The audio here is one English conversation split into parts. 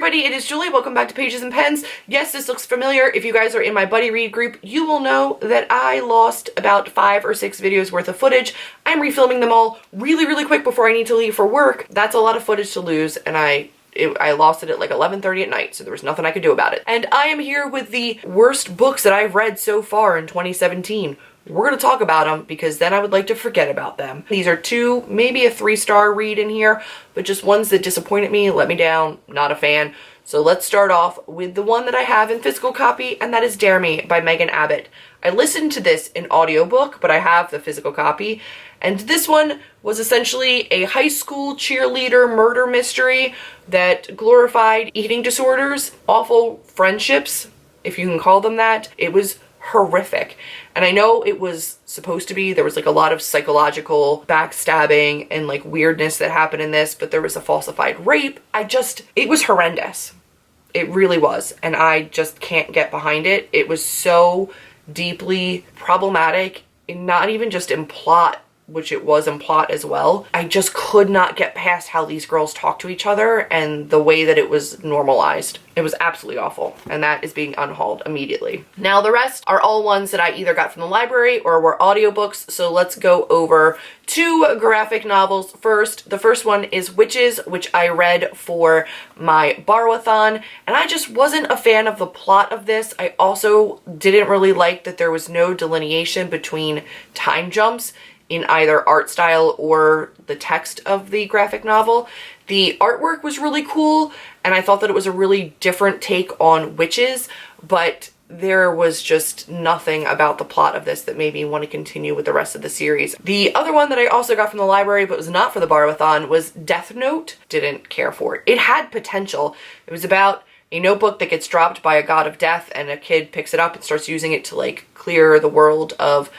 everybody, it is Julie. Welcome back to Pages and Pens. Yes, this looks familiar. If you guys are in my buddy read group, you will know that I lost about 5 or 6 videos worth of footage. I'm refilming them all really quick before I need to leave for work. That's a lot of footage to lose, and I lost it at like 11:30 at night, so there was nothing I could do about it. And I am here with the worst books that I've read so far in 2017. We're going to talk about them because then I would like to forget about them. These are 2, maybe a 3-star read in here, but just ones that disappointed me, let me down, not a fan. So let's start off with the one that I have in physical copy, and that is Dare Me by Megan Abbott. I listened to this in audiobook, but I have the physical copy. And this one was essentially a high school cheerleader murder mystery that glorified eating disorders, awful friendships, if you can call them that. It was horrific. And I know it was supposed to be, there was like a lot of psychological backstabbing and like weirdness that happened in this, but there was a falsified rape. It was horrendous. It really was. And I just can't get behind it. It was so deeply problematic, and not even just in plot, which it was in plot as well. I just could not get past how these girls talk to each other and the way that it was normalized. It was absolutely awful, and that is being unhauled immediately. Now the rest are all ones that I either got from the library or were audiobooks, so let's go over 2 graphic novels first. The first one is Witches, which I read for my Borrow-a-thon, and I just wasn't a fan of the plot of this. I also didn't really like that there was no delineation between time jumps in either art style or the text of the graphic novel. The artwork was really cool, and I thought that it was a really different take on witches, but there was just nothing about the plot of this that made me want to continue with the rest of the series. The other one that I also got from the library, but was not for the Borrow-a-thon, was Death Note. Didn't care for it. It had potential. It was about a notebook that gets dropped by a god of death, and a kid picks it up and starts using it to like clear the world of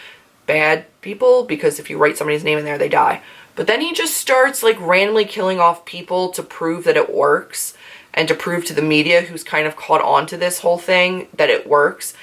bad people, because if you write somebody's name in there, they die. But then he just starts like randomly killing off people to prove that it works, and to prove to the media, who's kind of caught on to this whole thing, that it works.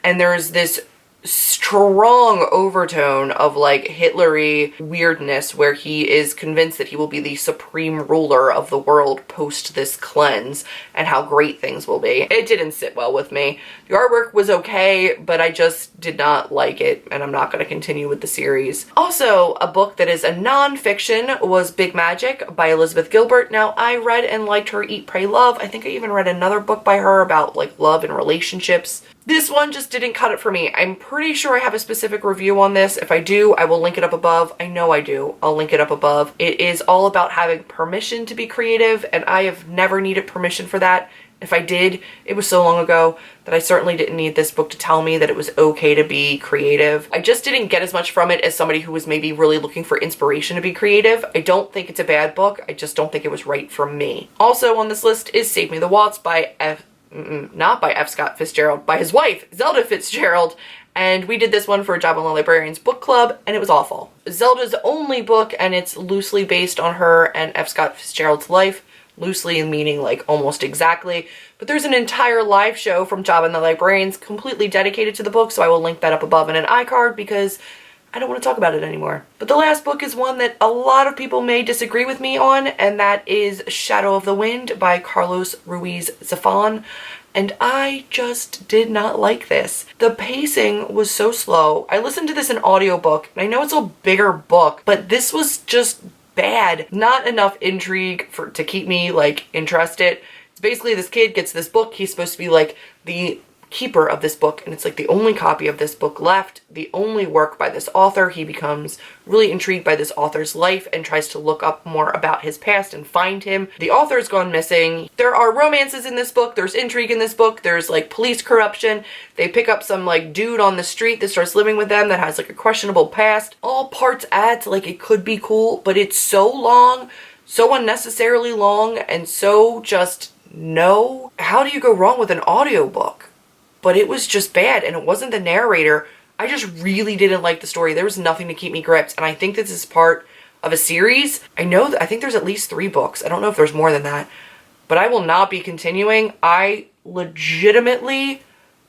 And there's this strong overtone of like Hitler-y weirdness where he is convinced that he will be the supreme ruler of the world post this cleanse, and how great things will be. It didn't sit well with me. The artwork was okay, but I just did not like it, and I'm not going to continue with the series. Also, a book that is a non-fiction was Big Magic by Elizabeth Gilbert. Now, I read and liked her Eat, Pray, Love. I think I even read another book by her about like love and relationships. This one just didn't cut it for me. I'm pretty sure I have a specific review on this. If I do, I will link it up above. I know I do. I'll link it up above. It is all about having permission to be creative, and I have never needed permission for that. If I did, it was so long ago that I certainly didn't need this book to tell me that it was okay to be creative. I just didn't get as much from it as somebody who was maybe really looking for inspiration to be creative. I don't think it's a bad book. I just don't think it was right for me. Also on this list is Save Me the Watts by not by F. Scott Fitzgerald, by his wife, Zelda Fitzgerald. And we did this one for Job on the Librarians Book Club, and it was awful. Zelda's only book, and it's loosely based on her and F. Scott Fitzgerald's life. Loosely meaning like almost exactly. But there's an entire live show from Job on the Librarians completely dedicated to the book, so I will link that up above in an iCard because I don't want to talk about it anymore. But the last book is one that a lot of people may disagree with me on, and that is Shadow of the Wind by Carlos Ruiz Zafón. And I just did not like this. The pacing was so slow. I listened to this in audiobook, and I know it's a bigger book, but this was just bad. Not enough intrigue to keep me like interested. It's basically this kid gets this book. He's supposed to be like the keeper of this book, and it's like the only copy of this book left, the only work by this author. He becomes really intrigued by this author's life and tries to look up more about his past and find him. The author's gone missing. There are romances in this book, there's intrigue in this book, there's like police corruption. They pick up some like dude on the street that starts living with them that has like a questionable past. All parts add to like it could be cool, but it's so long, so unnecessarily long, and so just no. How do you go wrong with an audiobook? But it was just bad, and it wasn't the narrator. I just really didn't like the story. There was nothing to keep me gripped, and I think this is part of a series. I think there's at least 3 books. I don't know if there's more than that, but I will not be continuing. I legitimately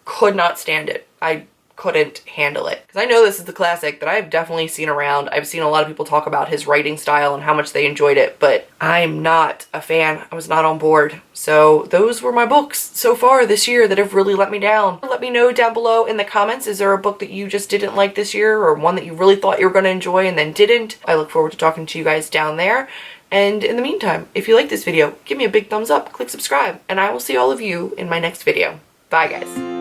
could not stand it. I couldn't handle it. Because I know this is the classic that I've definitely seen around. I've seen a lot of people talk about his writing style and how much they enjoyed it, but I'm not a fan. I was not on board. So those were my books so far this year that have really let me down. Let me know down below in the comments, is there a book that you just didn't like this year, or one that you really thought you were going to enjoy and then didn't? I look forward to talking to you guys down there. And in the meantime, if you like this video, give me a big thumbs up, click subscribe, and I will see all of you in my next video. Bye guys.